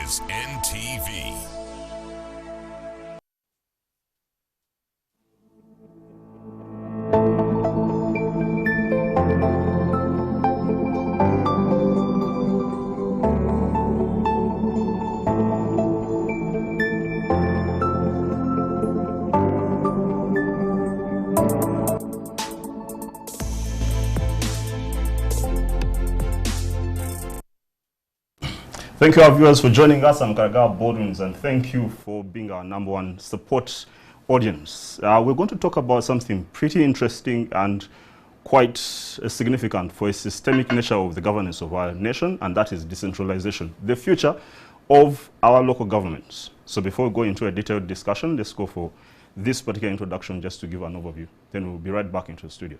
is NTV. Thank you, our viewers, for joining us. I'm Karagawa Baldwins, and thank you for being our #1 support audience. We're going to talk about something pretty interesting and quite significant for a systemic nature of the governance of our nation, and that is decentralization, the future of our local governments. So before we go into a detailed discussion, let's go for this particular introduction just to give an overview. Then we'll be right back into the studio.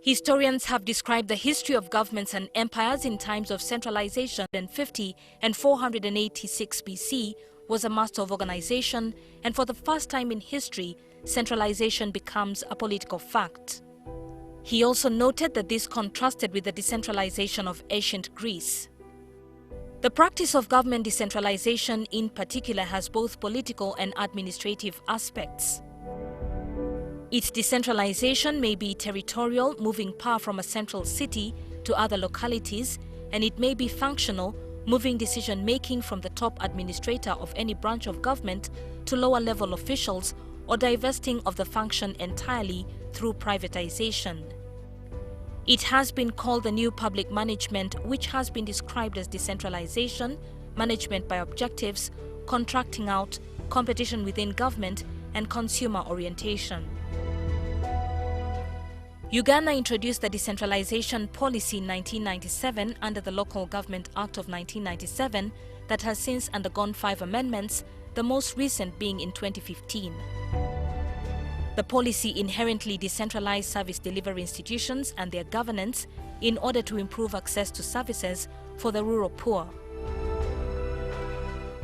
Historians have described the history of governments and empires in times of centralization. In 50 and 486 BC was a master of organization, and for the first time in history, centralization becomes a political fact. He also noted that this contrasted with the decentralization of ancient Greece. The practice of government decentralization in particular has both political and administrative aspects. Its decentralization may be territorial, moving power from a central city to other localities, and it may be functional, moving decision-making from the top administrator of any branch of government to lower-level officials, or divesting of the function entirely through privatization. It has been called the new public management, which has been described as decentralization, management by objectives, contracting out, competition within government, and consumer orientation. Uganda introduced the decentralization policy in 1997 under the Local Government Act of 1997 that has since undergone 5 amendments, the most recent being in 2015. The policy inherently decentralized service delivery institutions and their governance in order to improve access to services for the rural poor.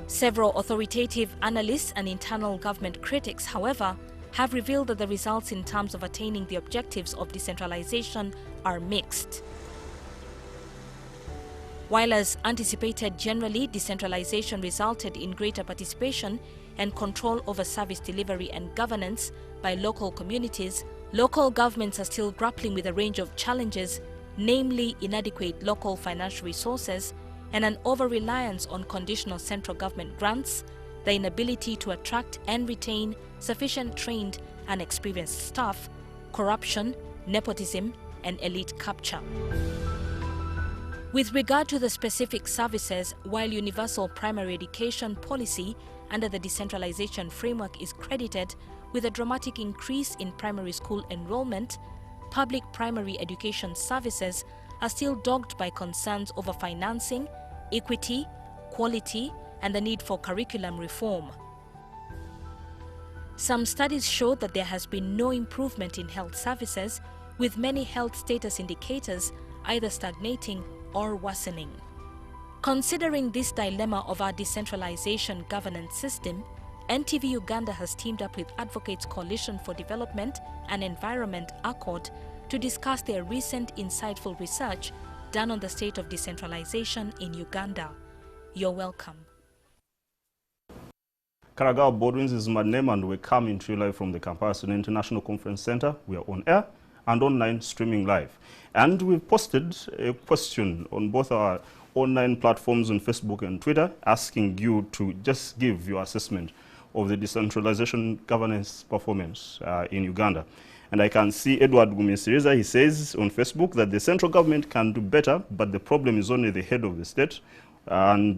Several authoritative analysts and internal government critics, however, have revealed that the results in terms of attaining the objectives of decentralization are mixed. While as anticipated generally, decentralization resulted in greater participation and control over service delivery and governance by local communities, local governments are still grappling with a range of challenges, namely inadequate local financial resources and an over-reliance on conditional central government grants, the inability to attract and retain sufficient trained and experienced staff, corruption, nepotism, and elite capture. With regard to the specific services, while universal primary education policy under the decentralization framework is credited with a dramatic increase in primary school enrollment, public primary education services are still dogged by concerns over financing, equity, quality, and the need for curriculum reform. Some studies show that there has been no improvement in health services, with many health status indicators either stagnating or worsening. Considering this dilemma of our decentralization governance system, NTV Uganda has teamed up with Advocates Coalition for Development and Environment, ACODE, to discuss their recent insightful research done on the state of decentralization in Uganda. You're welcome. Karagawa Baldwins is my name, and we're coming to you live from the Kampala International Conference Center. We are on air and online streaming live. And we've posted a question on both our online platforms on Facebook and Twitter, asking you to just give your assessment of the decentralization governance performance in Uganda. And I can see Edward Gumesiriza, he says on Facebook that the central government can do better, but the problem is only the head of the state. And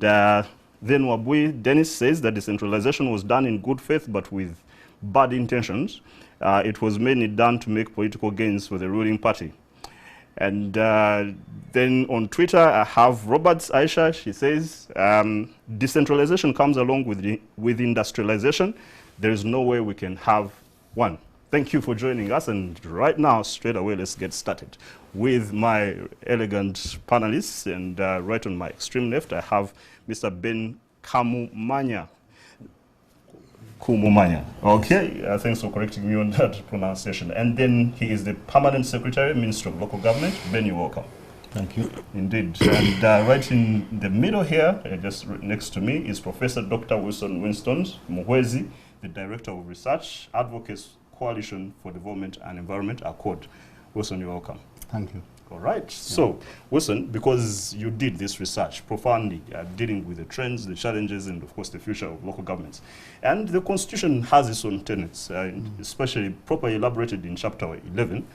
then Wabui Dennis says that decentralization was done in good faith, but with bad intentions. It was mainly done to make political gains for the ruling party. And then on Twitter, I have Roberts Aisha. She says, decentralization comes along with industrialization. There is no way we can have one. Thank you for joining us. And right now, straight away, let's get started with my elegant panelists. And right on my extreme left, I have Mr. Ben Kumumanya. Kumumanya. Okay, thanks for correcting me on that pronunciation. And then he is the Permanent Secretary, Minister of Local Government. Ben, you're welcome. Thank you. Indeed. And right in the middle here, just next to me, is Professor Dr. Winstons, Muhwezi, the Director of Research, Advocates Coalition for Development and Environment, ACODE. Wilson, you're welcome. Thank you. All right. So, Wilson, because you did this research profoundly, dealing with the trends, the challenges, and of course the future of local governments. And the Constitution has its own tenets, especially properly elaborated in Chapter 11,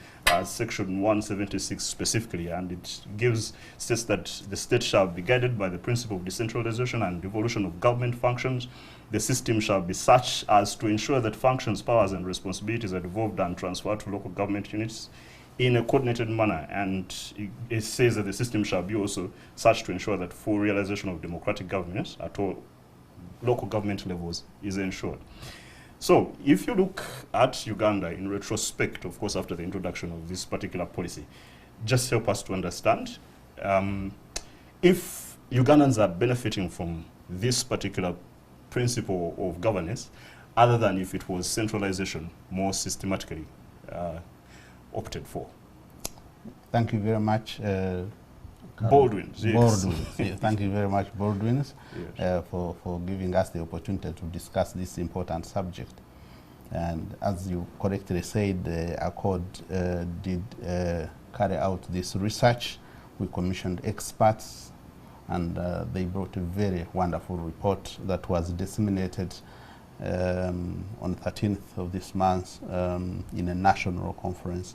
Section 176 specifically, and it states that the state shall be guided by the principle of decentralization and devolution of government functions. The system shall be such as to ensure that functions, powers, and responsibilities are devolved and transferred to local government units in a coordinated manner, and it says that the system shall be also such to ensure that full realization of democratic governance at all local government levels is ensured. So, if you look at Uganda in retrospect, of course, after the introduction of this particular policy, just help us to understand if Ugandans are benefiting from this particular principle of governance, other than if it was centralization more systematically opted for. Thank you very much. Baldwins. Yes. Baldwins. Yeah, thank you very much, Baldwins, yes. For giving us the opportunity to discuss this important subject. And as you correctly said, ACODE did carry out this research. We commissioned experts, and they brought a very wonderful report that was disseminated on 13th of this month in a national conference.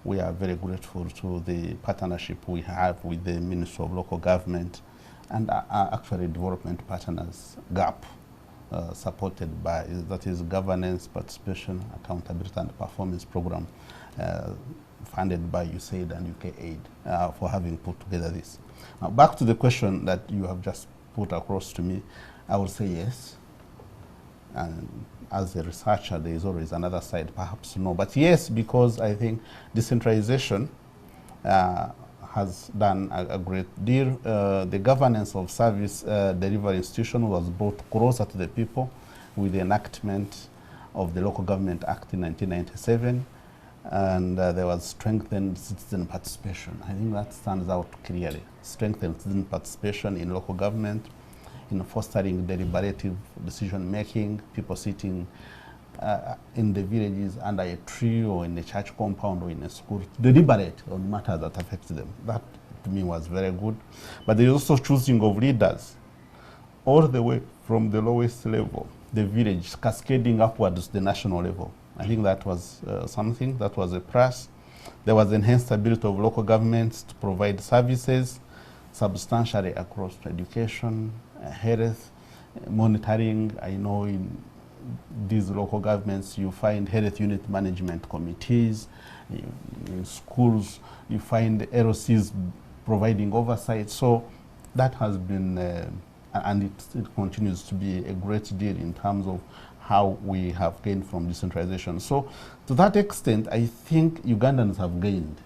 We are very grateful to the partnership we have with the Ministry of Local Government and actually development partners, GAP, supported by, that is Governance, Participation, Accountability and Performance Program, funded by USAID and UKAID, for having put together this. Now, back to the question that you have just put across to me, I would say yes. And as a researcher, there is always another side, perhaps no. But yes, because I think decentralization has done a great deal. The governance of service delivery institution was brought closer to the people with the enactment of the Local Government Act in 1997. And there was strengthened citizen participation. I think that stands out clearly. Strengthened citizen participation in local government, in fostering deliberative decision-making, people sitting in the villages under a tree or in a church compound or in a school to deliberate on matters that affect them. That, to me, was very good. But there is also choosing of leaders all the way from the lowest level, the village, cascading upwards to the national level. I think that was something, that was a plus. There was enhanced ability of local governments to provide services substantially across education, health, monitoring. I know in these local governments you find health unit management committees, in schools you find LCs providing oversight. So that has been, and it continues to be a great deal in terms of how we have gained from decentralization. So to that extent, I think Ugandans have gained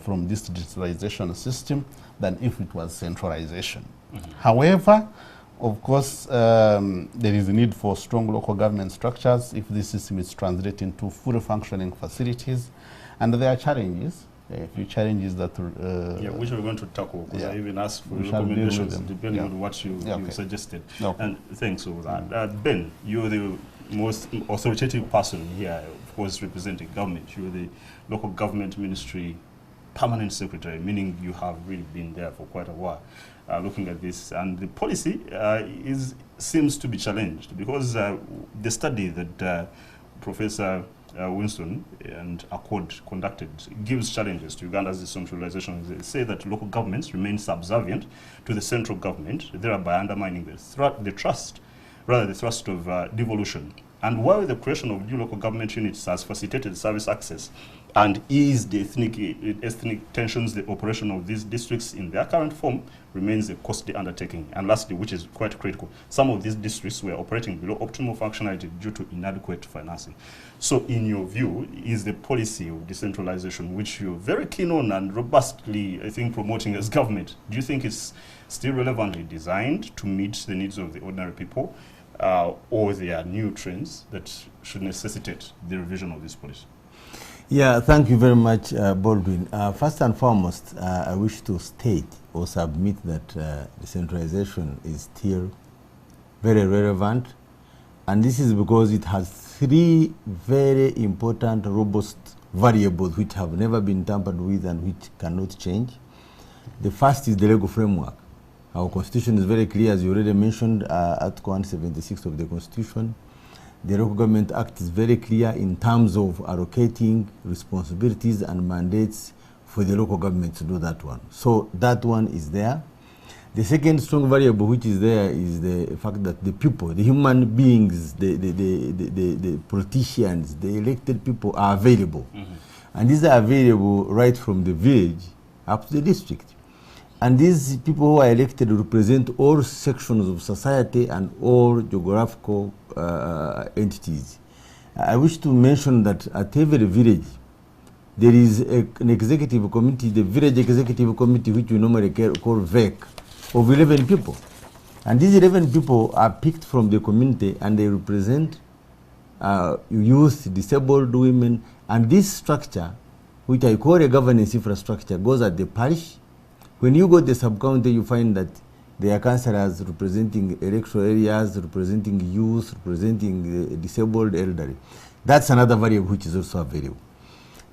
from this digitalization system than if it was centralization. Mm-hmm. However, of course, there is a need for strong local government structures if this system is translated into fully functioning facilities. And there are challenges, a few challenges that... which we're going to tackle, because I even asked for recommendations depending on what you suggested. Okay. And thanks for that. Ben, you're the most authoritative person here, of course, representing government. You're the local government ministry permanent secretary, meaning you have really been there for quite a while looking at this. And the policy seems to be challenged because the study that Professor Winston and ACODE conducted gives challenges to Uganda's decentralization. They say that local governments remain subservient to the central government, thereby undermining the trust of devolution. And while the creation of new local government units has facilitated service access and eased the ethnic tensions, the operation of these districts in their current form remains a costly undertaking. And lastly, which is quite critical, some of these districts were operating below optimal functionality due to inadequate financing. So in your view, is the policy of decentralization, which you're very keen on and robustly, I think, promoting as government, do you think it's still relevantly designed to meet the needs of the ordinary people? Or there are new trends that should necessitate the revision of this policy? Yeah, thank you very much, Baldwin. First and foremost, I wish to state or submit that decentralization is still very relevant, and this is because it has three very important, robust variables which have never been tampered with and which cannot change. The first is the legal framework. Our constitution is very clear, as you already mentioned, Article 176 of the Constitution. The Local Government Act is very clear in terms of allocating responsibilities and mandates for the local government to do that one. So that one is there. The second strong variable which is there is the fact that the people, the human beings, the politicians, the elected people are available. And these are available right from the village up to the district. And these people who are elected represent all sections of society and all geographical entities. I wish to mention that at every village, there is an executive committee, the village executive committee, which we normally call VEC, of 11 people. And these 11 people are picked from the community and they represent youth, disabled women. And this structure, which I call a governance infrastructure, goes at the parish. When you go to the sub-county, you find that there are councillors representing electoral areas, representing youth, representing disabled elderly. That's another variable which is also available.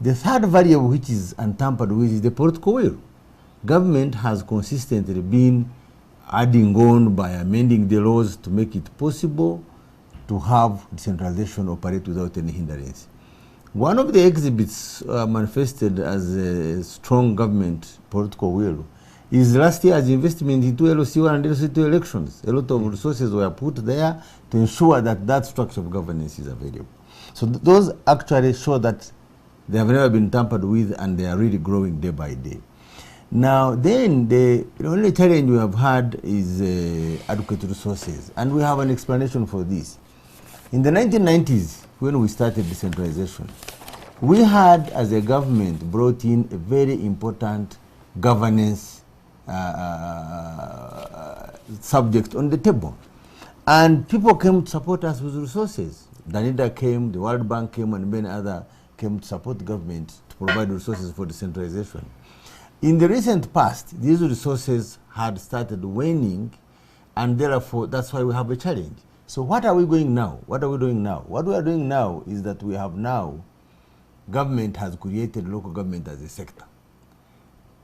The third variable which is untampered with is the political will. Government has consistently been adding on by amending the laws to make it possible to have decentralization operate without any hindrance. One of the exhibits manifested as a strong government political will is last year's investment into LOC1 and LOC2 elections. A lot of resources were put there to ensure that that structure of governance is available. So those actually show that they have never been tampered with and they are really growing day by day. Now then, the only challenge we have had is adequate resources, and we have an explanation for this. In the 1990s, when we started decentralization, we had, as a government, brought in a very important governance subject on the table. And people came to support us with resources. Danida came, the World Bank came, and many others came to support the government to provide resources for decentralization. In the recent past, these resources had started waning, and therefore that's why we have a challenge. So what are we going now? What are we doing now? What we are doing now is that we have now, government has created local government as a sector.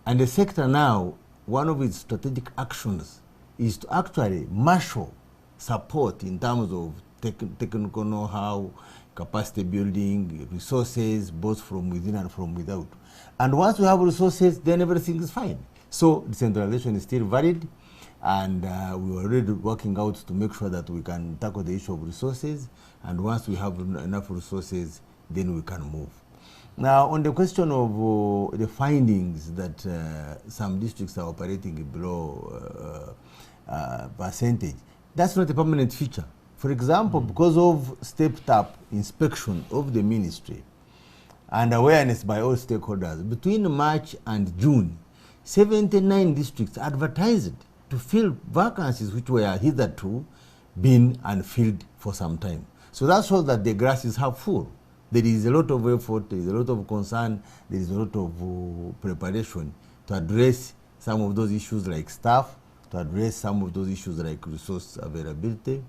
And the sector now, one of its strategic actions is to actually marshal support in terms of technical know-how, capacity building, resources, both from within and from without. And once we have resources, then everything is fine. So decentralization is still valid, and we are already working out to make sure that we can tackle the issue of resources, and once we have enough resources, then we can move. Now, on the question of the findings that some districts are operating below percentage, that's not a permanent feature. For example, because of stepped-up inspection of the ministry and awareness by all stakeholders, between March and June, 79 districts advertised to fill vacancies which were hitherto been unfilled for some time. So that shows that the grass is half full. There is a lot of effort, there is a lot of concern, there is a lot of preparation to address some of those issues like staff, to address some of those issues like resource availability.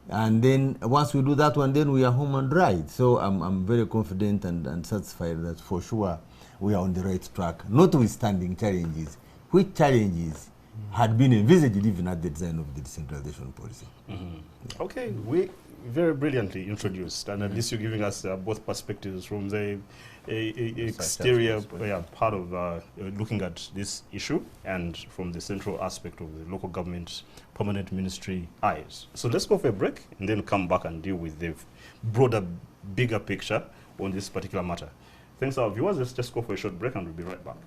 And then once we do that one, then we are home and dry. So I'm very confident and satisfied that for sure we are on the right track, notwithstanding challenges, which challenges had been envisaged even at the design of the decentralization policy. Okay, we very brilliantly introduced, and at least you're giving us both perspectives from the exterior part of looking at this issue and from the central aspect of the local government permanent ministry eyes. So let's go for a break and then come back and deal with the broader, bigger picture on this particular matter. Thanks our viewers. Let's just go for a short break and we'll be right back.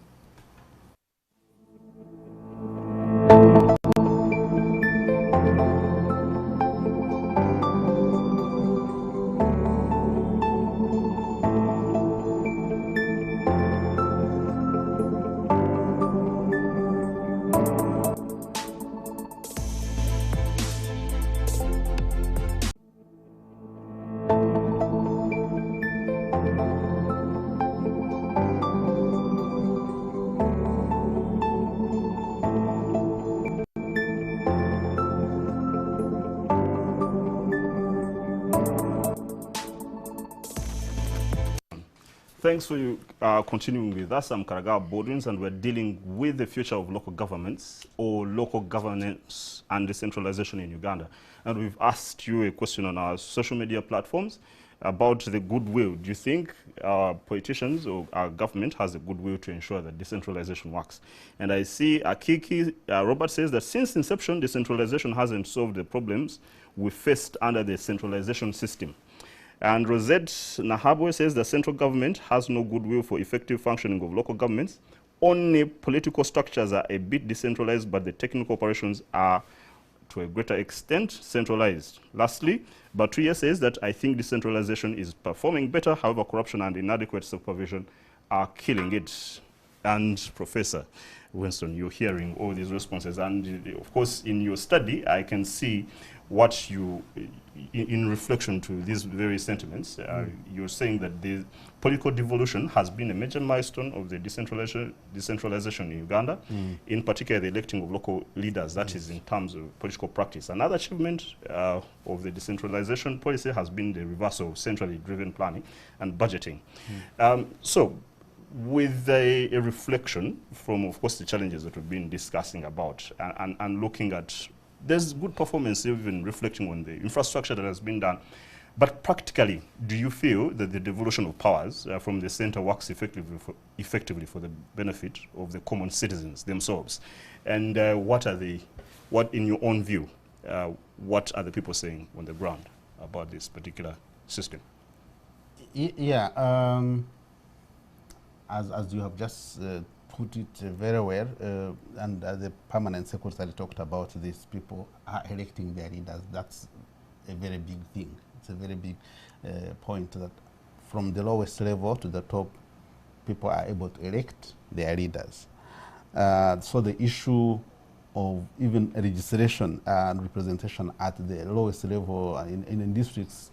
Thanks for you continuing with us. I'm Karagao Baldwins, and we're dealing with the future of local governments or local governance and decentralization in Uganda. And we've asked you a question on our social media platforms about the goodwill. Do you think our politicians or our government has the goodwill to ensure that decentralization works? And I see Akiki Robert says that since inception, decentralization hasn't solved the problems we faced under the centralization system. And Rosette Nahabwe says the central government has no goodwill for effective functioning of local governments. Only political structures are a bit decentralized, but the technical operations are, to a greater extent, centralized. Lastly, Batuya says that I think decentralization is performing better, however, corruption and inadequate supervision are killing it. And Professor Winston, you're hearing all these responses, and of course, in your study, I can see what you, in reflection to these very sentiments, you're saying that the political devolution has been a major milestone of the decentralization in Uganda, in particular the electing of local leaders, that is in terms of political practice. Another achievement of the decentralization policy has been the reversal of centrally driven planning and budgeting. So, with a reflection from, of course, the challenges that we've been discussing about and looking at, there's good performance even reflecting on the infrastructure that has been done. But practically, do you feel that the devolution of powers from the center works effectively for the benefit of the common citizens themselves? And what, in your own view, what are the people saying on the ground about this particular system? Yeah. As you have just put it very well, and the permanent secretary talked about these people are electing their leaders. That's a very big thing. It's a very big point that from the lowest level to the top, people are able to elect their leaders. So the issue of even registration and representation at the lowest level in districts,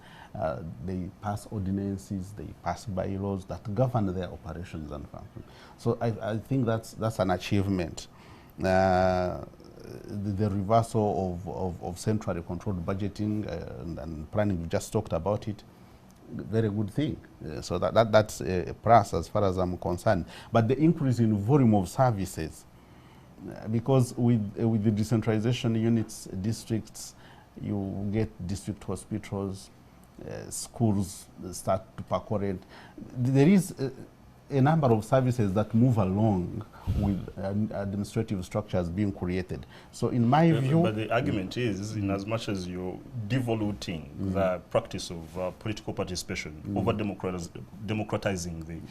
they pass ordinances, they pass bylaws that govern their operations and functions. So I think that's an achievement. The reversal of centrally controlled budgeting and planning, we just talked about it, very good thing. So that's a plus as far as I'm concerned. But the increase in volume of services, because with the decentralization units, districts, you get district hospitals, schools start to percolate. There is a number of services that move along with administrative structures being created. So in my view... But the argument is, in as much as you're devoluting the practice of political participation, over democratizing the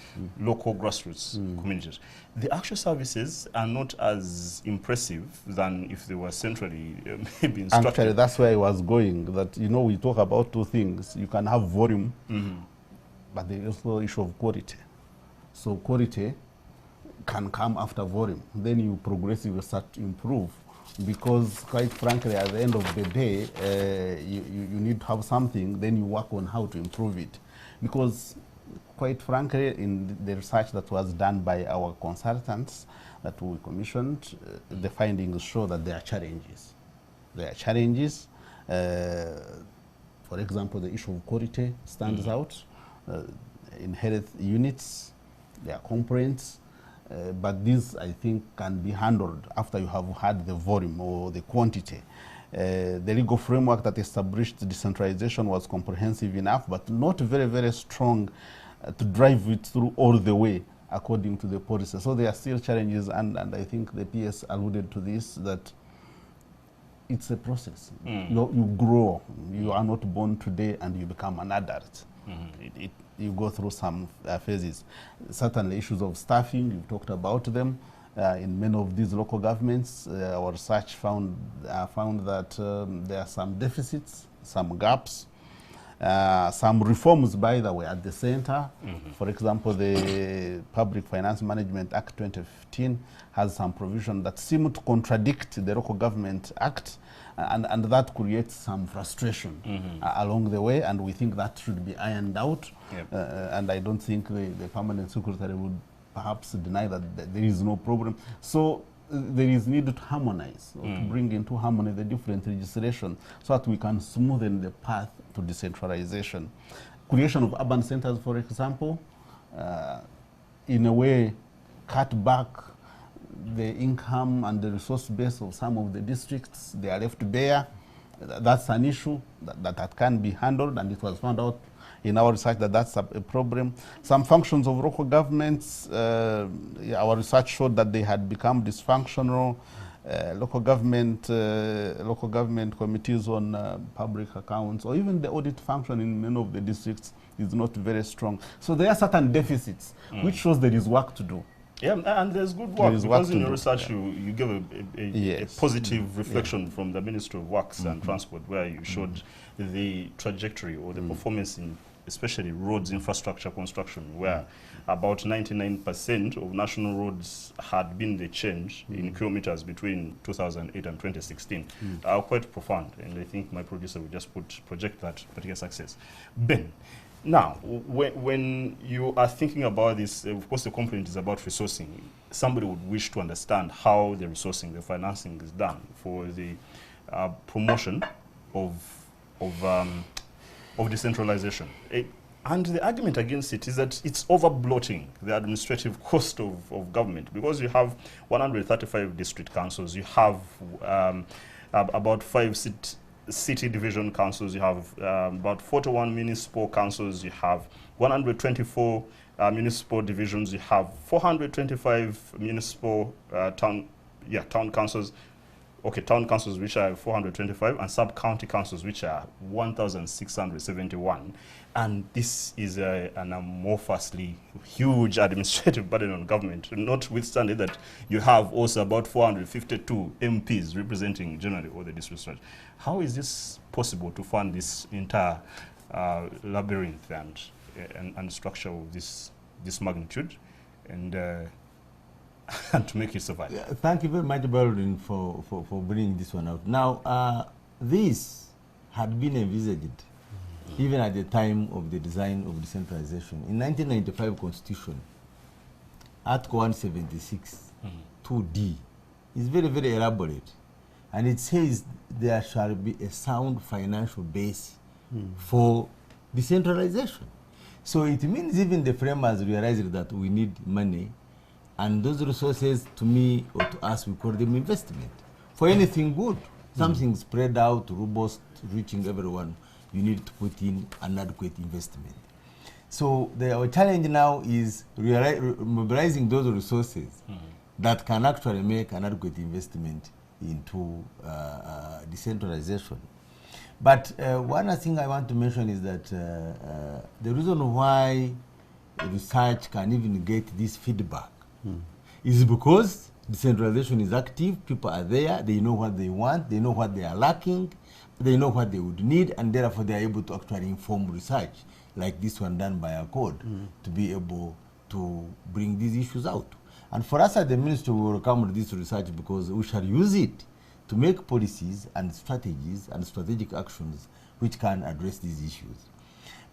local grassroots communities, the actual services are not as impressive than if they were centrally maybe instructed. Actually, that's where I was going, that, you know, we talk about two things. You can have volume, but there is also the issue of quality. So quality can come after volume. Then you progressively start to improve, because quite frankly, at the end of the day, you need to have something, then you work on how to improve it. Because quite frankly, in the research that was done by our consultants that we commissioned, the findings show that there are challenges. There are challenges. For example, the issue of quality stands out. In health units, there are complaints, but these, I think, can be handled after you have had the volume or the quantity. The legal framework that established decentralization was comprehensive enough, but not very, very strong to drive it through all the way according to the policy. So there are still challenges, and I think the PS alluded to this, that it's a process. You grow. You are not born today and you become an adult. You go through some phases. Certainly issues of staffing, you've talked about them. In many of these local governments, our research found that there are some deficits, some gaps, some reforms, by the way, at the center. For example, the Public Finance Management Act 2015 has some provision that seem to contradict the Local Government Act, and that creates some frustration along the way, and we think that should be ironed out. And I don't think the permanent secretary would perhaps deny that there is no problem. So there is need to harmonize, or to bring into harmony the different legislation so that we can smoothen the path to decentralization. Creation of urban centers, for example, in a way, cut back the income and the resource base of some of the districts. They are left bare. That's an issue that can be handled, and it was found out in our research that that's a problem. Some functions of local governments, our research showed that they had become dysfunctional. Local government committees on public accounts, or even the audit function in many of the districts is not very strong. So there are certain deficits, which shows there is work to do. Yeah, and there's good work, because in your research you give a positive reflection from the Ministry of Works and Transport, where you showed the trajectory or the performance in especially roads infrastructure construction, where about 99% of national roads had been the change in kilometers between 2008 and 2016. Quite profound, and I think my producer will just project that particular success. Ben, now, when you are thinking about this, of course the component is about resourcing. Somebody would wish to understand how the resourcing, the financing is done for the promotion of decentralization. And the argument against it is that it's over-bloating the administrative cost of government, because you have 135 district councils, you have about 5 city division councils, you have about 41 municipal councils, you have 124 municipal divisions, you have 425 municipal town councils, town councils, which are 425, and sub-county councils, which are 1,671. And this is an amorphously huge administrative burden on government, notwithstanding that you have also about 452 MPs representing generally all the districts. How is this possible to fund this entire labyrinth and structure of this magnitude, and to make it survive? Yeah, thank you very much, Baldwin, for bringing this one out. Now, this had been envisaged even at the time of the design of decentralization. In 1995 Constitution, Article 176, 2D, is very, very elaborate. And it says there shall be a sound financial base for decentralization. So it means even the framers realized that we need money, and those resources, to me or to us, we call them investment. For anything good, something spread out, robust, reaching everyone, you need to put in an adequate investment. So our challenge now is mobilizing those resources that can actually make an adequate investment into decentralization. But one thing I want to mention is that the reason why research can even get this feedback is because decentralization is active, people are there, they know what they want, they know what they are lacking, they know what they would need, and therefore they are able to actually inform research like this one done by ACODE to be able to bring these issues out. And for us at the Ministry, we will come to this research because we shall use it to make policies and strategies and strategic actions which can address these issues.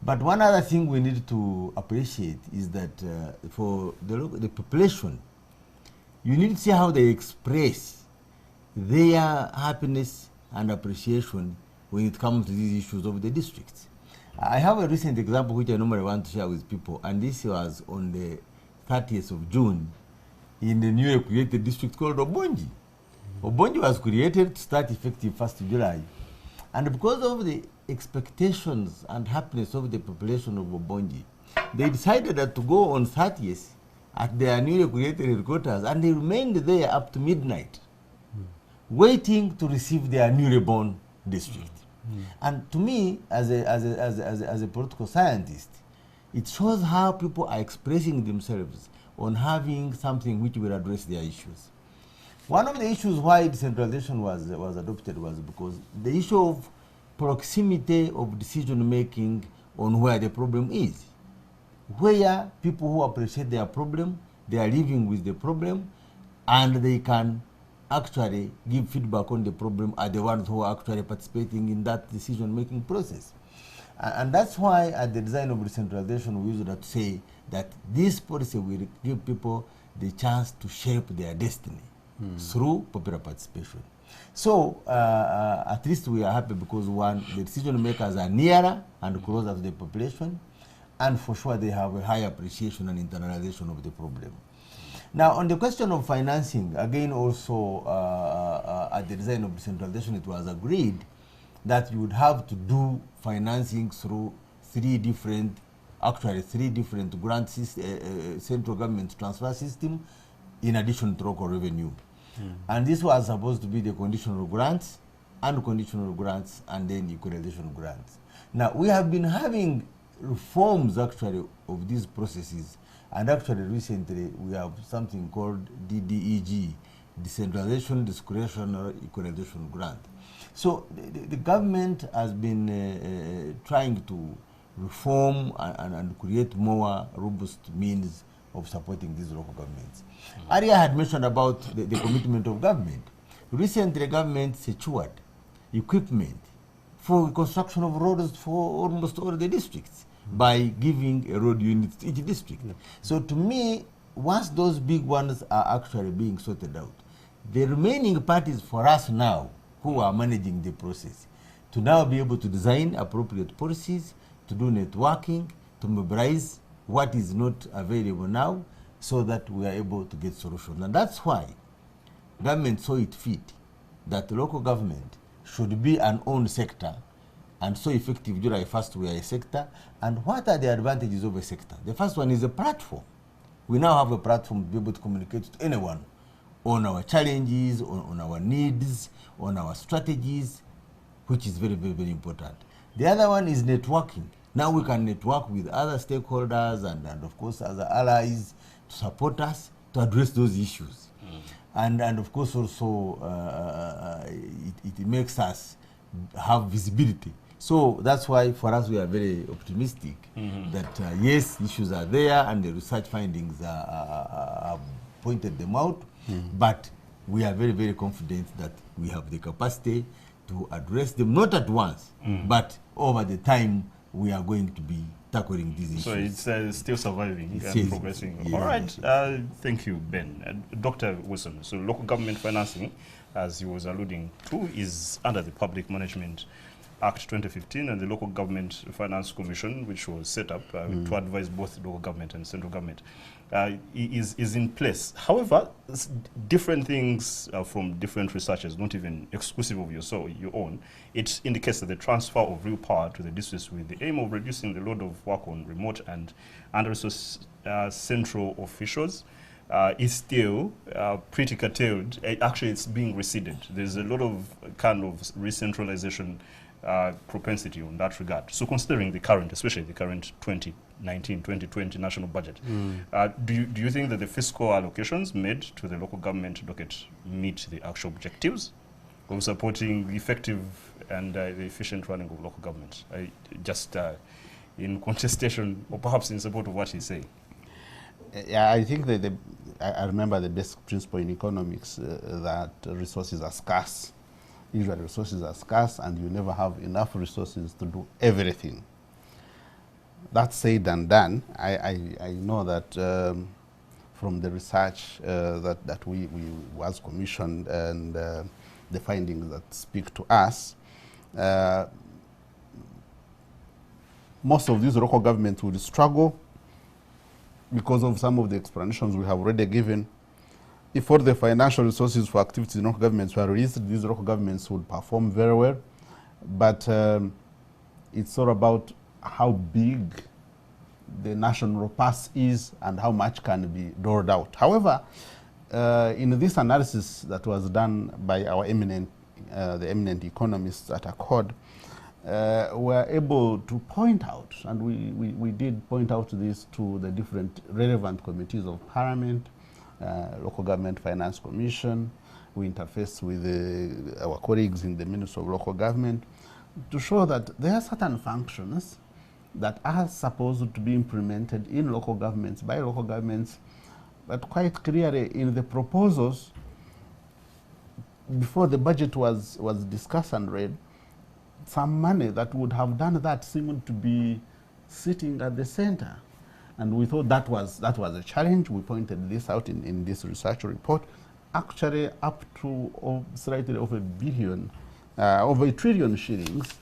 But one other thing we need to appreciate is that for the population, you need to see how they express their happiness and appreciation when it comes to these issues of the districts. I have a recent example which I normally want to share with people, and this was on the 30th of June in the newly created district called Obongi. Obongi was created to start effective 1st of July. And because of the expectations and happiness of the population of Obongi, they decided that to go on 30th at their newly created headquarters, and they remained there up to midnight, waiting to receive their newly born district. And to me, as a political scientist, it shows how people are expressing themselves on having something which will address their issues. One of the issues why decentralization was adopted was because the issue of proximity of decision making on where the problem is. Where people who appreciate their problem, they are living with the problem, and they can actually give feedback on the problem are the ones who are actually participating in that decision-making process. And that's why at the design of decentralization, we used to say that this policy will give people the chance to shape their destiny through popular participation. So at least we are happy because one, the decision makers are nearer and closer to the population, and for sure they have a high appreciation and internalization of the problem. Now, on the question of financing, again also at the design of decentralization, it was agreed that you would have to do financing through three different grant central government transfer system in addition to local revenue. And this was supposed to be the conditional grants, unconditional grants, and then equalization grants. Now, we have been having reforms actually of these processes, and actually recently we have something called DDEG, Decentralization, Discretionary Equalization Grant. So the government has been trying to reform and create more robust means of supporting these local governments. Aria had mentioned about the commitment of government. Recently, government secured equipment for construction of roads for almost all the districts by giving a road unit to each district. So to me, once those big ones are actually being sorted out, the remaining part is for us now who are managing the process to now be able to design appropriate policies, to do networking, to mobilize what is not available now so that we are able to get solutions. And that's why government saw it fit that local government should be an own sector, and so effective July 1st we are a sector. And what are the advantages of a sector? The first one is a platform. We now have a platform to be able to communicate to anyone on our challenges, on our needs, on our strategies, which is very, very, very important. The other one is networking. Now we can network with other stakeholders and of course other allies to support us to address those issues. And of course also it makes us have visibility. So that's why for us we are very optimistic that yes, issues are there and the research findings have pointed them out, but we are very, very confident that we have the capacity to address them, not at once, but over the time we are going to be tackling these issues. So it's still surviving and progressing. Yes, all right, yes. Thank you, Ben. Dr. Wilson, so local government financing, as he was alluding to, is under the Public Management Act 2015 and the Local Government Finance Commission, which was set up to advise both local government and central government, is in place. However, different things from different researchers, not even exclusive of your own, it indicates that the transfer of real power to the districts with the aim of reducing the load of work on remote and under-resourced central officials is still pretty curtailed. Actually, it's being receded. There's a lot of kind of re-centralization propensity on that regard. So considering the current, especially the current 2019-2020 national budget, do you think that the fiscal allocations made to the local government docket meet the actual objectives of supporting the effective and the efficient running of local government? Just in contestation or perhaps in support of what he's saying. Yeah, I think that I remember the basic principle in economics that resources are scarce. Usually resources are scarce and you never have enough resources to do everything. That said and done, I know that from the research that we was commissioned and the findings that speak to us, most of these local governments would struggle because of some of the explanations we have already given. If all the financial resources for activities in local governments were released, these local governments would perform very well. But it's all about how big the national purse is and how much can be doled out. However, in this analysis that was done by our the eminent economists at ACODE, were able to point out, and we did point out this to the different relevant committees of Parliament, Local Government Finance Commission. We interface with our colleagues in the Ministry of Local Government to show that there are certain functions that are supposed to be implemented in local governments by local governments, but quite clearly in the proposals before the budget was discussed and read, some money that would have done that seemed to be sitting at the center. And we thought that was a challenge. We pointed this out in this research report. Actually, up to slightly over $1 trillion shillings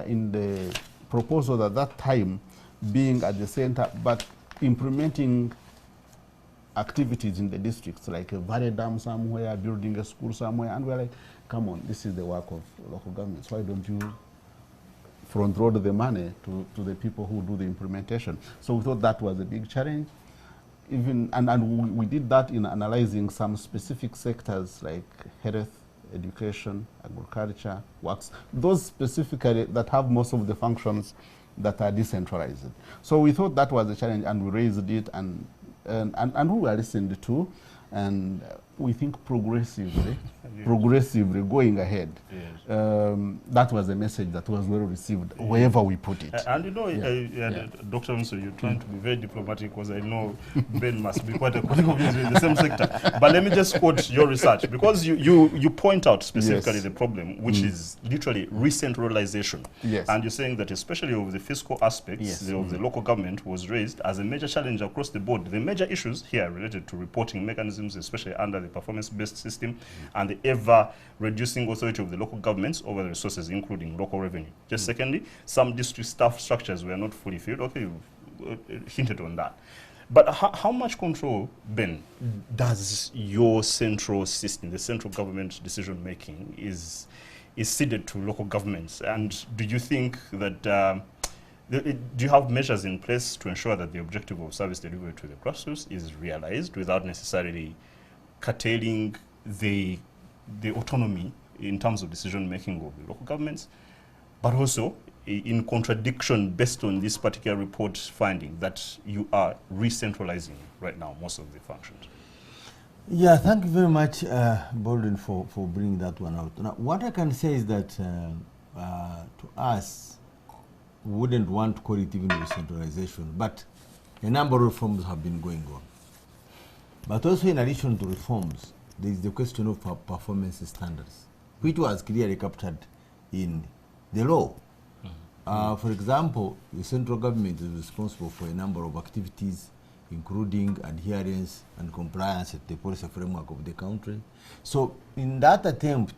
in the proposal at that time being at the center, but implementing activities in the districts, like a valley dam somewhere, building a school somewhere, and we're like, come on, this is the work of local governments. Why don't you front road the money to the people who do the implementation? So we thought that was a big challenge. And we did that in analyzing some specific sectors like health, education, agriculture, works, those specifically that have most of the functions that are decentralized. So we thought that was a challenge, and we raised it, and we were listened to, and we think progressively going ahead. Yes. That was a message that was well received wherever we put it. And you know, Dr. Winston, you're trying to be very diplomatic, because I know Ben must be quite a colleague of yours in the same sector. But let me just quote your research, because you point out specifically the problem, which is literally re-centralization. Yes. And you're saying that especially of the fiscal aspects of the local government was raised as a major challenge across the board. The major issues here related to reporting mechanisms, especially under the performance-based system, and the ever-reducing authority of the local governments over the resources, including local revenue. Just secondly, some district staff structures were not fully filled. Okay, you've hinted on that. But how much control, Ben, does your central system, the central government decision-making, is ceded to local governments? And do you think that, do you have measures in place to ensure that the objective of service delivery to the grassroots is realized without necessarily curtailing the autonomy in terms of decision-making of the local governments, but also in contradiction based on this particular report finding that you are re-centralizing right now most of the functions? Yeah, thank you very much, Baldwin, for bringing that one out. Now, what I can say is that to us, we wouldn't want to call it even re-centralization, but a number of reforms have been going on. But also, in addition to reforms, there is the question of performance standards, which was clearly captured in the law. For example, the central government is responsible for a number of activities, including adherence and compliance with the policy framework of the country. So in that attempt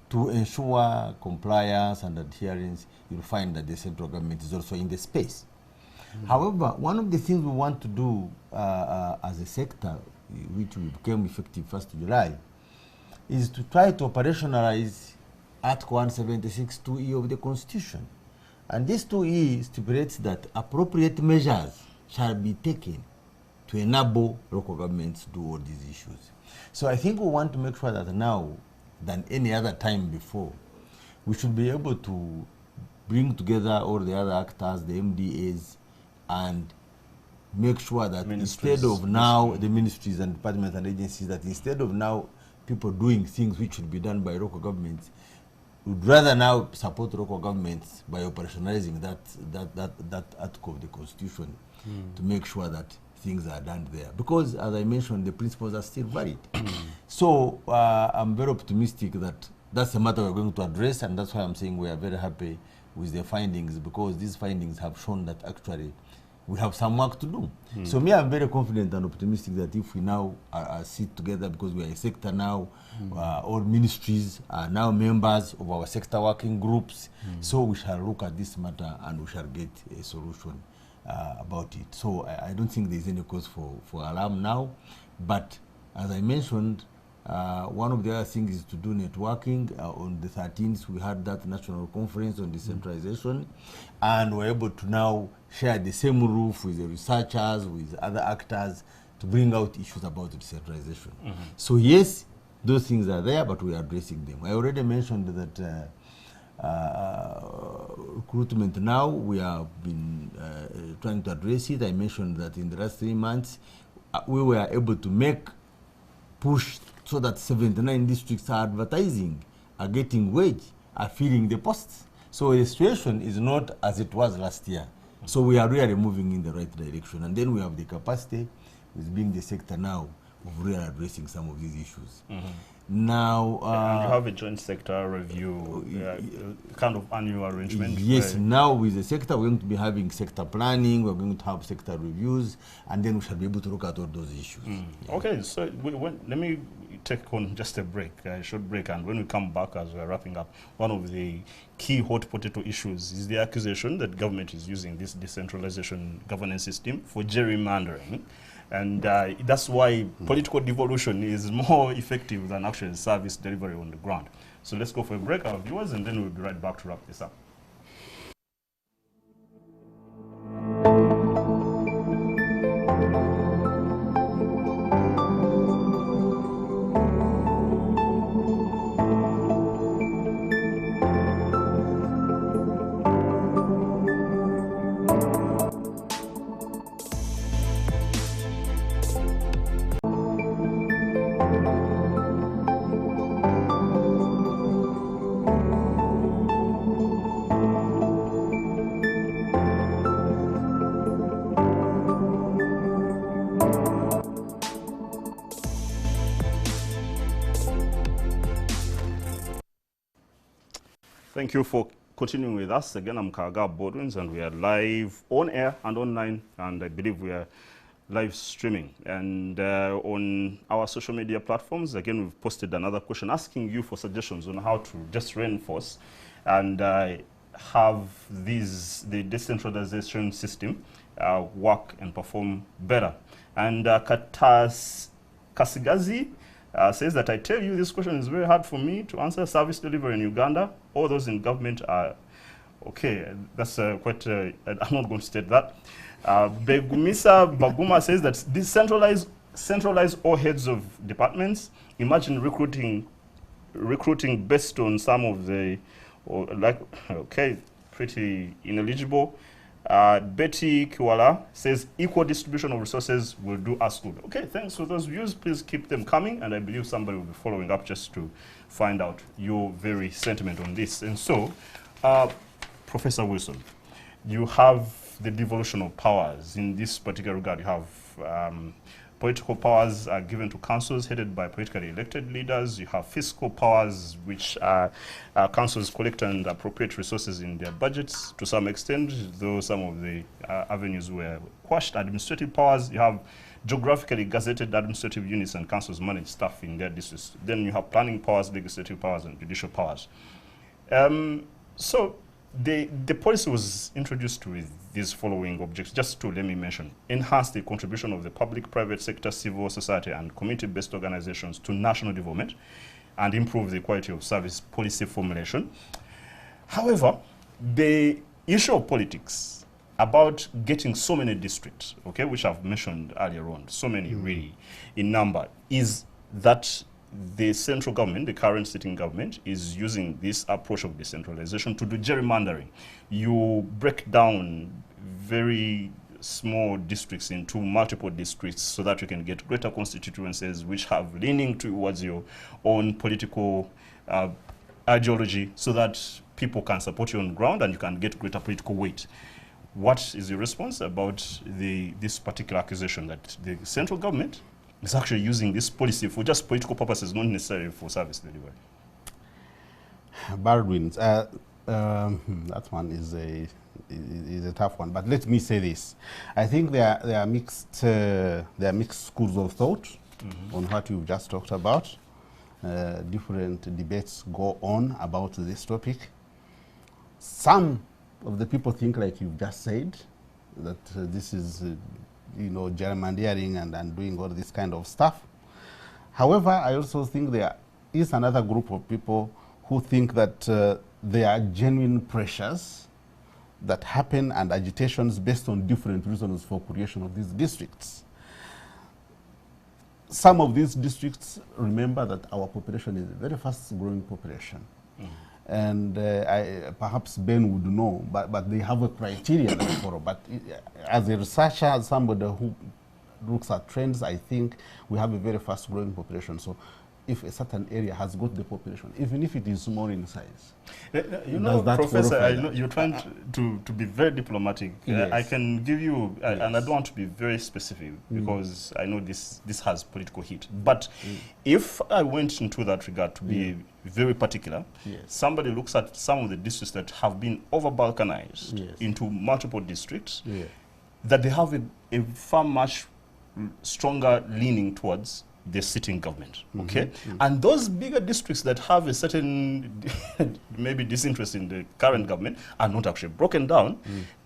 to ensure compliance and adherence, you'll find that the central government is also in the space. However, one of the things we want to do as a sector, which became effective 1st July, is to try to operationalize Article 176 2E of the Constitution. And this 2E stipulates that appropriate measures shall be taken to enable local governments to do all these issues. So I think we want to make sure that now, than any other time before, we should be able to bring together all the other actors, the MDAs, and make sure that instead of now the ministries and departments and agencies, that instead of now people doing things which should be done by local governments, would rather now support local governments by operationalizing that article of the Constitution to make sure that things are done there. Because, as I mentioned, the principles are still valid. So I'm very optimistic that that's a matter we're going to address, and that's why I'm saying we are very happy with the findings, because these findings have shown that actually we have some work to do. So me, I'm very confident and optimistic that if we now sit together, because we are a sector now, all ministries are now members of our sector working groups, so we shall look at this matter and we shall get a solution about it. So I don't think there's any cause for alarm now, but as I mentioned, one of the other things is to do networking. On the 13th, we had that national conference on decentralization, and we're able to now share the same roof with the researchers, with other actors, to bring out issues about decentralization. So yes, those things are there, but we are addressing them. I already mentioned that recruitment now, we have been trying to address it. I mentioned that in the last 3 months, we were able to push so that 79 districts are advertising, are getting wage, are filling the posts. So the situation is not as it was last year. So we are really moving in the right direction. And then we have the capacity, with being the sector now, of really addressing some of these issues. Now, and you have a joint sector review, kind of annual arrangement. Yes, now with the sector, we're going to be having sector planning, we're going to have sector reviews, and then we shall be able to look at all those issues. Yeah. Okay, so let me take on just a break, a short break, and when we come back as we're wrapping up, one of the key hot potato issues is the accusation that government is using this decentralization governance system for gerrymandering. And that's why political devolution is more effective than actual service delivery on the ground. So let's go for a break, our viewers, and then we'll be right back to wrap this up. Thank you for continuing with us. Again, I'm Kaga Bodwins, and we are live on air and online, and I believe we are live streaming. And on our social media platforms, again, we've posted another question asking you for suggestions on how to just reinforce and have the decentralization system work and perform better. And Katas Kasigazi says that I tell you this question is very hard for me to answer. Service delivery in Uganda, all those in government are okay. That's quite, I'm not going to state that. Begumisa Baguma says that this centralize all heads of departments. Imagine recruiting based on some of the, okay, pretty ineligible. Betty Kiwala says equal distribution of resources will do us good. Okay, thanks for those views. Please keep them coming, and I believe somebody will be following up just to find out your very sentiment on this. And so, Professor Wilson, you have the devolution of powers. In this particular regard, you have political powers are given to councils headed by politically elected leaders. You have fiscal powers, which councils collect and appropriate resources in their budgets to some extent, though some of the avenues were quashed. Administrative powers, you have geographically gazetted administrative units and councils manage staff in their districts. Then you have planning powers, legislative powers, and judicial powers. So the policy was introduced with these following objectives, just to let me mention: enhance the contribution of the public, private sector, civil society, and community-based organizations to national development, and improve the quality of service policy formulation. However, the issue of politics about getting so many districts, okay, which I've mentioned earlier on, so many really in number, is that the central government, the current sitting government, is using this approach of decentralization to do gerrymandering. You break down very small districts into multiple districts so that you can get greater constituencies which have leaning towards your own political ideology, so that people can support you on the ground and you can get greater political weight. What is your response about this particular accusation that the central government is actually using this policy for just political purposes, not necessarily for service delivery? Baldwin, that one is a tough one. But let me say this: I think there are mixed schools of thought on what you've just talked about. Different debates go on about this topic. Some of the people think, like you've just said, that this is gerrymandering and doing all this kind of stuff. However, I also think there is another group of people who think that there are genuine pressures that happen and agitations based on different reasons for creation of these districts. Some of these districts, remember that our population is a very fast-growing population. And perhaps Ben would know, but they have a criteria that they follow. But as a researcher, as somebody who looks at trends, I think we have a very fast-growing population. So if a certain area has got the population, even if it is small in size. You know, Professor, I know you're trying to be very diplomatic. Yes. I can give you, Yes. and I don't want to be very specific because I know this has political heat. But if I went into that regard to be very particular, Yes. somebody looks at some of the districts that have been over-balkanized Yes. into multiple districts, Yeah. that they have a far much stronger leaning towards the sitting government, okay? And those bigger districts that have a certain maybe disinterest in the current government are not actually broken down,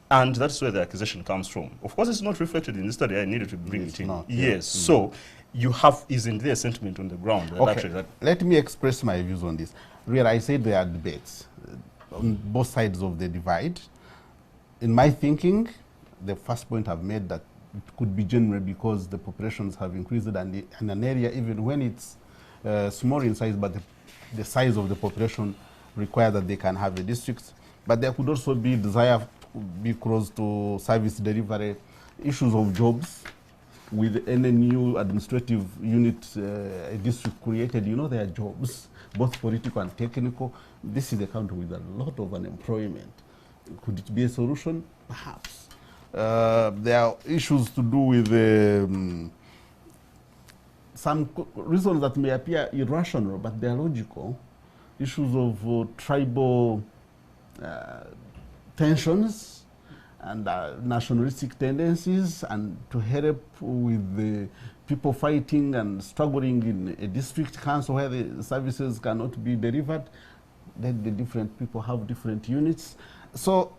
and that's where the accusation comes from. Of course, it's not reflected in this study. I needed to bring it in. Not, yes, so you have, isn't there sentiment on the ground? That Okay, actually that let me express my views on this. Really, I said there are debates on both sides of the divide. In my thinking, the first point I've made that it could be general because the populations have increased and in an area, even when it's small in size, but the size of the population requires that they can have a district. But there could also be desire to be close to service delivery, issues of jobs. With any new administrative unit, a district created, you know, there are jobs, both political and technical. This is a country with a lot of unemployment. Could it be a solution? Perhaps. There are issues to do with some reasons that may appear irrational, but they are logical. Issues of tribal tensions and nationalistic tendencies, and to help with the people fighting and struggling in a district council where the services cannot be delivered. Then the different people have different units. So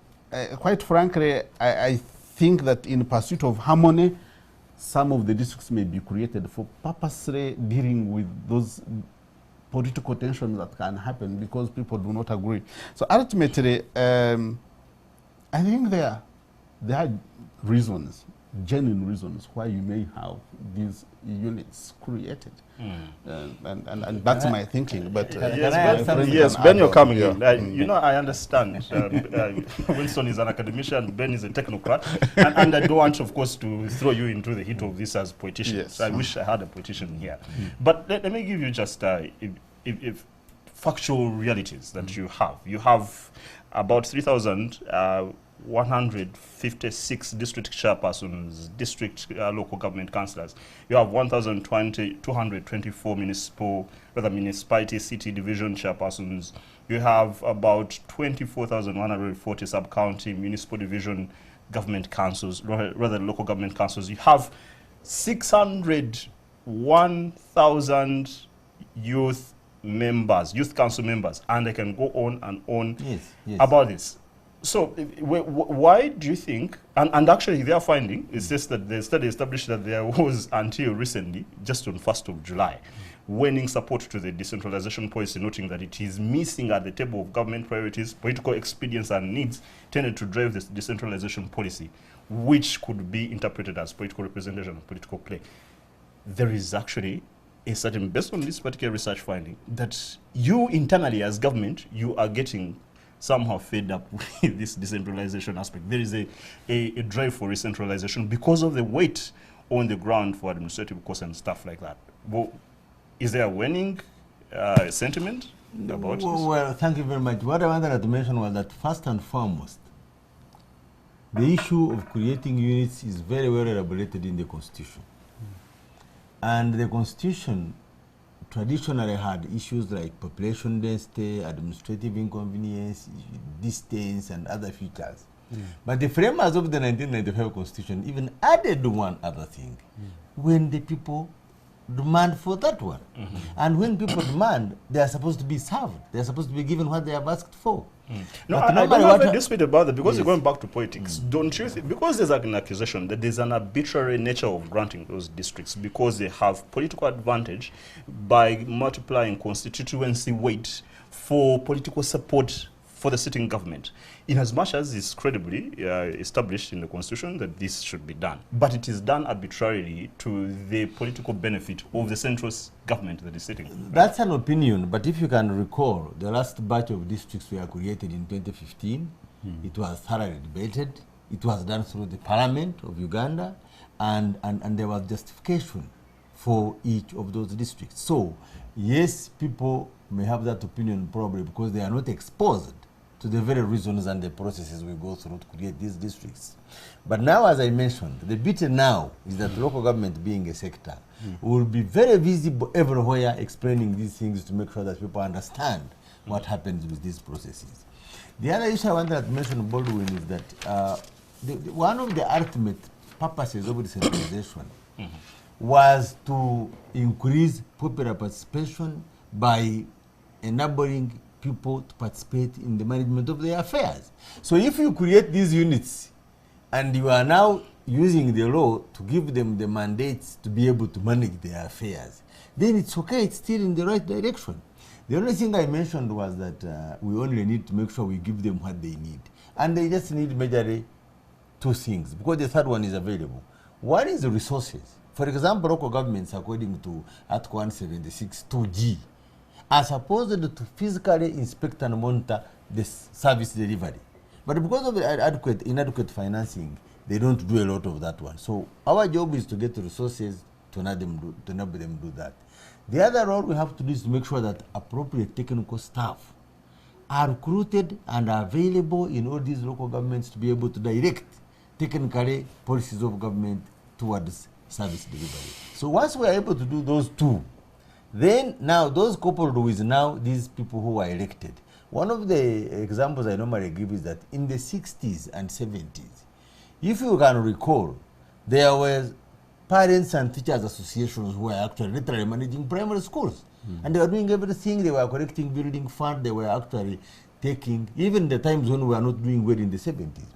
quite frankly, I think that in pursuit of harmony, some of the districts may be created for purposely dealing with those political tensions that can happen because people do not agree. So ultimately, I think there are reasons, genuine reasons why you may have these units created. And that's my thinking. But yes, Ben, you're coming in. You know, I understand. Winston is an academician, Ben is a technocrat, and I don't want, of course, to throw you into the heat of this as politicians. Yes. I wish I had a politician here. But let me give you just if factual realities that you have. You have about 3,156 district chairpersons, district local government councillors. You have 1,224 municipality city division chairpersons. You have about 24,140 sub-county municipal division government councils, rather local government councils. You have 601,000 youth members, youth council members, and I can go on and on about this. So why do you think, and actually their finding is just that the study established that there was, until recently, just on 1st of July, waning support to the decentralization policy, noting that it is missing at the table of government priorities, political expedience and needs tended to drive this decentralization policy, which could be interpreted as political representation and political play. There is actually a certain, based on this particular research finding, that you internally as government, you are getting somehow fed up with this decentralization aspect. There is a drive for decentralization because of the weight on the ground for administrative costs and stuff like that. Well, is there a waning sentiment about this? Well, thank you very much. What I wanted to mention was that first and foremost, the issue of creating units is very well elaborated in the Constitution. And the Constitution traditionally had issues like population density, administrative inconvenience, distance, and other features. But the framers of the 1995 Constitution even added one other thing, when the people demand for that one. And when people demand, they are supposed to be served. They are supposed to be given what they have asked for. No, I don't have a dispute about that, because you're going back to politics. Don't you think, because there's an accusation that there's an arbitrary nature of granting those districts because they have political advantage by multiplying constituency weight for political support for the sitting government, in as much as it's credibly established in the Constitution that this should be done. But it is done arbitrarily to the political benefit of the central government that is sitting. That's an opinion, but if you can recall, the last batch of districts were created in 2015. It was thoroughly debated. It was done through the Parliament of Uganda, and there was justification for each of those districts. So yes, people may have that opinion probably because they are not exposed to the very reasons and the processes we go through to create these districts. But now, as I mentioned, the beauty now is that local government being a sector will be very visible everywhere explaining these things to make sure that people understand what happens with these processes. The other issue I wanted to mention, Baldwin, is that one of the ultimate purposes of decentralization was to increase popular participation by enabling people to participate in the management of their affairs. So if you create these units and you are now using the law to give them the mandates to be able to manage their affairs, then it's okay, it's still in the right direction. The only thing I mentioned was that we only need to make sure we give them what they need. And they just need majorly two things, because the third one is available. One is the resources. For example, local governments, according to Article 176 2G, are supposed to physically inspect and monitor the service delivery. But because of the inadequate financing, they don't do a lot of that one. So our job is to get the resources to enable them do that. The other role we have to do is to make sure that appropriate technical staff are recruited and are available in all these local governments to be able to direct technically policies of government towards service delivery. So once we are able to do those two, then now those coupled with now these people who are elected. One of the examples I normally give is that in the 60s and 70s, if you can recall, there were parents and teachers associations who were actually literally managing primary schools. And they were doing everything. They were collecting building fund. They were actually taking, even the times when we were not doing well in the 70s.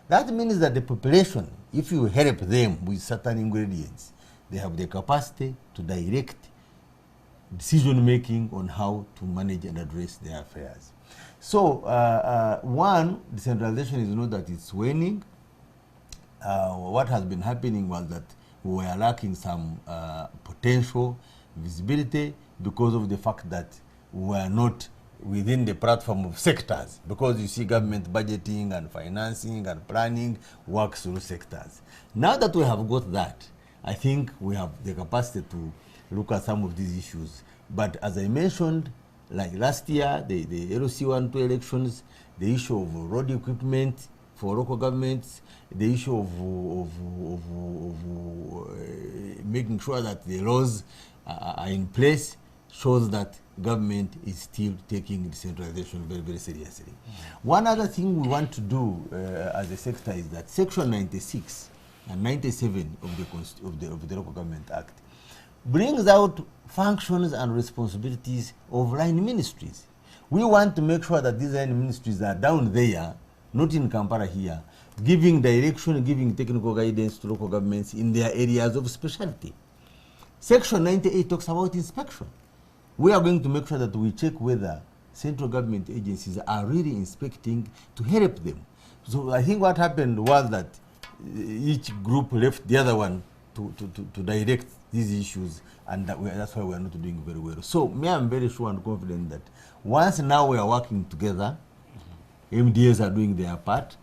That means that the population, if you help them with certain ingredients, they have the capacity to direct decision making on how to manage and address their affairs. So one, decentralization is not that it's waning. What has been happening was that we were lacking some potential visibility because of the fact that we were not within the platform of sectors, because you see government budgeting and financing and planning works through sectors. Now that we have got that, I think we have the capacity to look at some of these issues. But as I mentioned, like last year, the LC1-2 elections, the issue of road equipment for local governments, the issue of making sure that the laws are in place, shows that government is still taking decentralization very, very seriously. One other thing we want to do as a sector is that Section 96 and 97 of the Local Government Act brings out functions and responsibilities of line ministries. We want to make sure that these line ministries are down there, not in Kampala here, giving direction, giving technical guidance to local governments in their areas of specialty. Section 98 talks about inspection. We are going to make sure that we check whether central government agencies are really inspecting to help them. So I think what happened was that each group left the other one to direct these issues, and that's why we are not doing very well. So me, I'm very sure and confident that once now we are working together, MDAs are doing their part,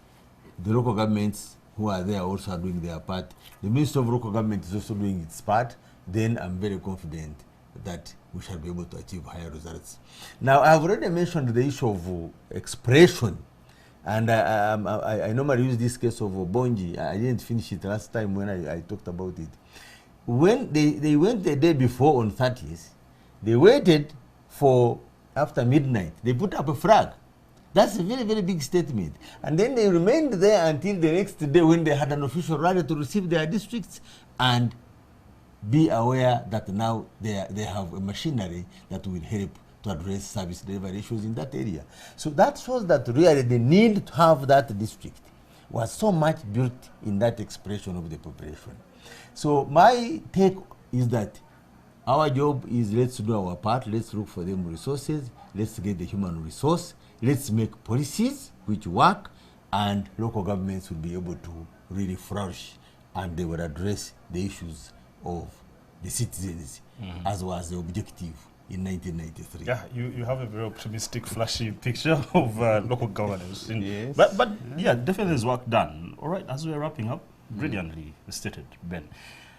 the local governments who are there also are doing their part, the Ministry of Local Government is also doing its part, then I'm very confident that we shall be able to achieve higher results. Now, I've already mentioned the issue of expression, and I normally use this case of Bonji. I didn't finish it last time when I talked about it. When they went the day before on 30th, they waited for after midnight. They put up a flag. That's a very, very big statement. And then they remained there until the next day when they had an official rally to receive their districts and be aware that now they have a machinery that will help to address service delivery issues in that area. So that shows that really the need to have that district was so much built in that expression of the population. So my take is that our job is, let's do our part, let's look for them resources, let's get the human resource, let's make policies which work, and local governments will be able to really flourish, and they will address the issues of the citizens, as was the objective in 1993. Yeah, you have a very optimistic, flashy picture of local governance. Yes. But yeah, definitely there's work done. All right, as we're wrapping up, brilliantly stated, Ben.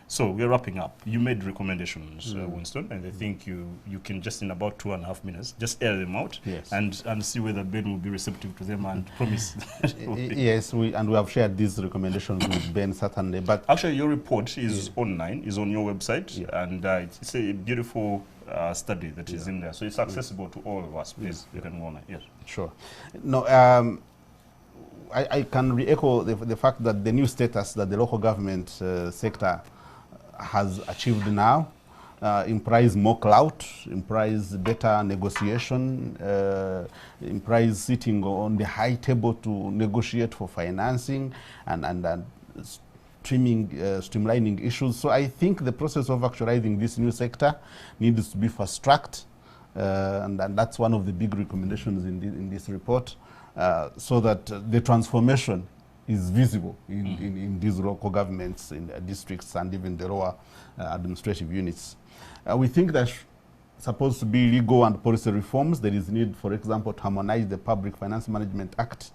So we're wrapping up. You made recommendations, Winston, and I think you can just in about 2.5 minutes just air them out, yes, and see whether Ben will be receptive to them and promise. Yes, we have shared these recommendations with Ben certainly. But actually, your report is online, is on your website, and it's a beautiful study that is in there, so it's accessible to all of us. Please, you can go on. Yes, sure. No. I can re-echo the fact that the new status that the local government sector has achieved now implies more clout, implies better negotiation, implies sitting on the high table to negotiate for financing and streamlining issues. So I think the process of actualizing this new sector needs to be fast-tracked, and that's one of the big recommendations in this report, so that the transformation is visible in these local governments, in districts, and even the lower administrative units. We think there's supposed to be legal and policy reforms. There is need, for example, to harmonize the Public Finance Management Act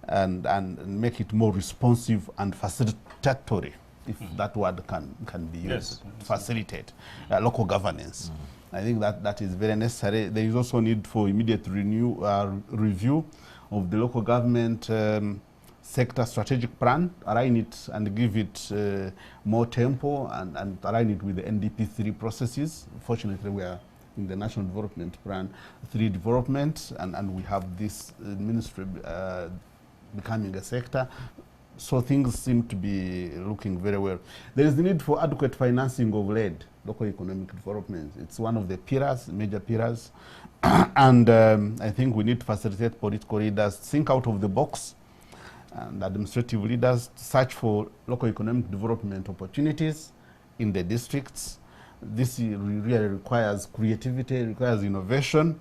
and make it more responsive and facilitatory, if that word can be used, yes, facilitate local governance. I think that is very necessary. There is also need for immediate review of the local government sector strategic plan, align it and give it more tempo and align it with the NDP3 processes. Fortunately, we are in the National Development Plan 3 development, and we have this ministry becoming a sector. So things seem to be looking very well. There is the need for adequate financing of LED, local economic development. It's one of the pillars, major pillars. And I think we need to facilitate political leaders, think out of the box, and administrative leaders search for local economic development opportunities in the districts. This really requires creativity, requires innovation.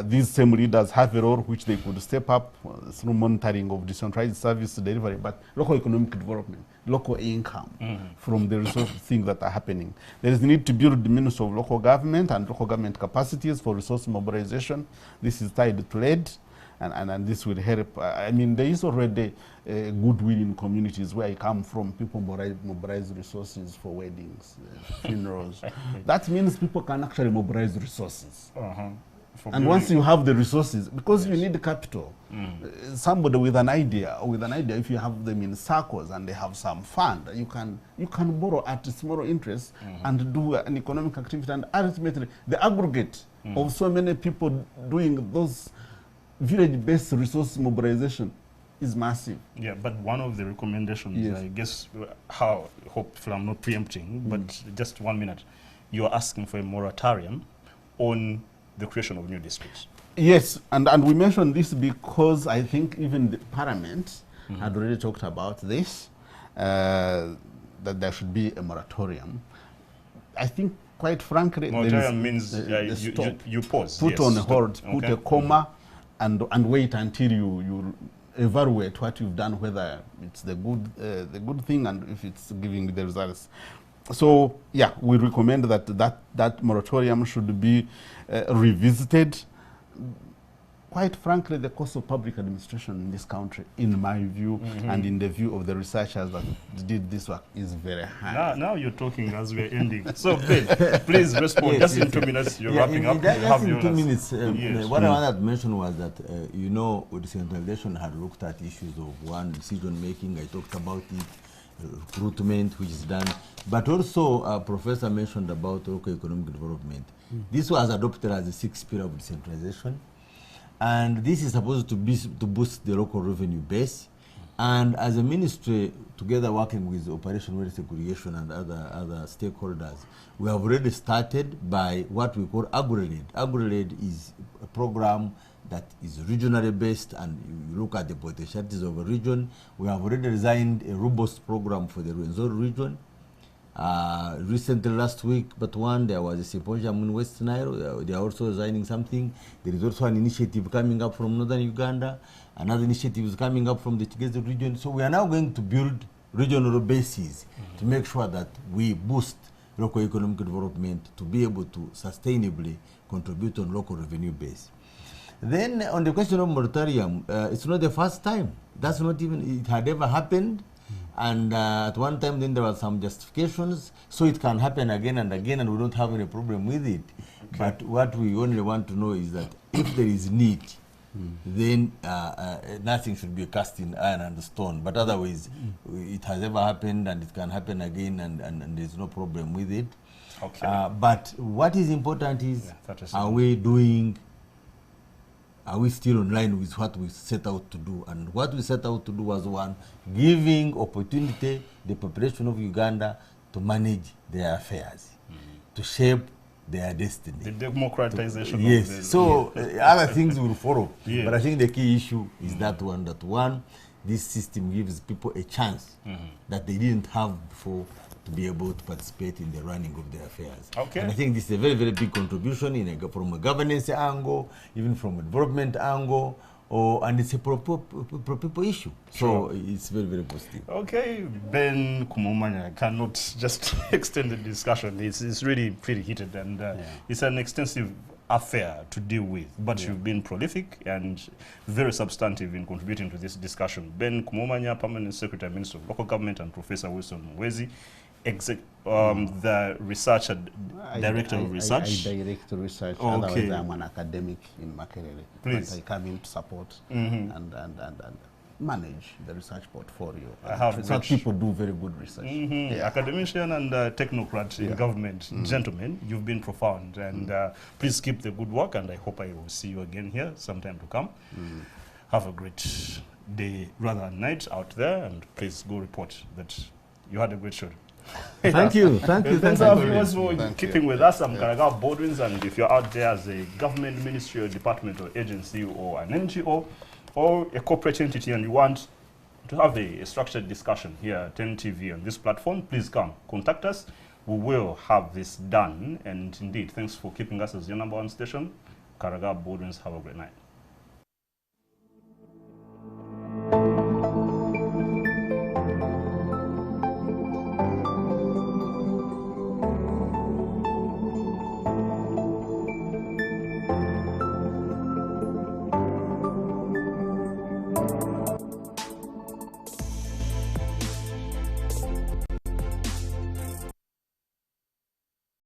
These same leaders have a role which they could step up through monitoring of decentralized service delivery, but local economic development, local income from the resource things that are happening. There is the need to build the Ministry of Local Government and local government capacities for resource mobilization. This is tied to lead. And this will help. I mean, there is already goodwill in communities where I come from. People mobilize resources for weddings, funerals. That means people can actually mobilize resources. And once you have the resources, because you need capital, somebody with an idea, if you have them in circles and they have some fund, you can borrow at a small interest and do an economic activity. And ultimately, the aggregate of so many people doing those village-based resource mobilization is massive. Yeah, but one of the recommendations, I guess, hopefully I'm not preempting, but just 1 minute, you're asking for a moratorium on the creation of new districts. Yes, and we mentioned this because I think even the Parliament had already talked about this, that there should be a moratorium. I think, quite frankly, moratorium means you pause. Put on hold, put a comma, and wait until you evaluate what you've done, whether it's the good thing and if it's giving the results. So yeah, we recommend that moratorium should be revisited. Quite frankly, the cost of public administration in this country, in my view, and in the view of the researchers that did this work, is very high. Now you're talking as we're ending. So, Ben, please respond. Just in 2 minutes, you're wrapping up. Just in 2 minutes, what I wanted to mention was that, decentralization had looked at issues of decision-making. I talked about it, recruitment, which is done. But also, Professor mentioned about local economic development. This was adopted as the 6th pillar of decentralization. And this is supposed to boost the local revenue base. And as a ministry, together working with operational segregation and other stakeholders, we have already started by what we call ACODE. ACODE is a program that is regionally based, and you look at the potentialities of a region. We have already designed a robust program for the Rwenzori region. Recently, last week, there was a symposium in West Nile. They are also designing something. There is also an initiative coming up from northern Uganda. Another initiative is coming up from the Tigezi region. So we are now going to build regional bases to make sure that we boost local economic development to be able to sustainably contribute on local revenue base. Then on the question of moratorium, it's not the first time. That's not even, it had ever happened. And at one time, then there were some justifications, so it can happen again and again, and we don't have any problem with it. Okay. But what we only want to know is that if there is need, then nothing should be cast in iron and stone. But otherwise, it has ever happened, and it can happen again, and there's no problem with it. Okay. But what is important is, are we still in line with what we set out to do? And what we set out to do was, one, giving opportunity the population of Uganda to manage their affairs, to shape their destiny. The democratization. Yes. So other things will follow. Yeah. But I think the key issue is that one, this system gives people a chance that they didn't have before to be able to participate in the running of their affairs. Okay. And I think this is a very, very big contribution from a governance angle, even from a development angle, and it's a pro-people issue. Sure. So it's very, very positive. Okay, Ben Kumumanya, I cannot just extend the discussion. It's really pretty heated, and it's an extensive affair to deal with. But you've been prolific and very substantive in contributing to this discussion. Ben Kumumanya, Permanent Secretary, Minister of Local Government, and Professor Muhwezi, the researcher, director of research. I direct research. Okay. Otherwise, I'm an academic in Makerere. Please. But I come in to support and manage the research portfolio. So people do very good research. Academician and technocrat in government, gentlemen, you've been profound, and please keep the good work, and I hope I will see you again here sometime to come. Have a great day, rather night out there, and please go report that you had a great show. Thank you. Thanks our viewers for keeping with us. I'm Karaga Baldwins, and if you're out there as a government, ministry, or department, or agency, or an NGO, or a corporate entity, and you want to have a structured discussion here at NTV on this platform, please come contact us. We will have this done. And indeed, thanks for keeping us as your #1 station. Karaga Baldwins, have a great night.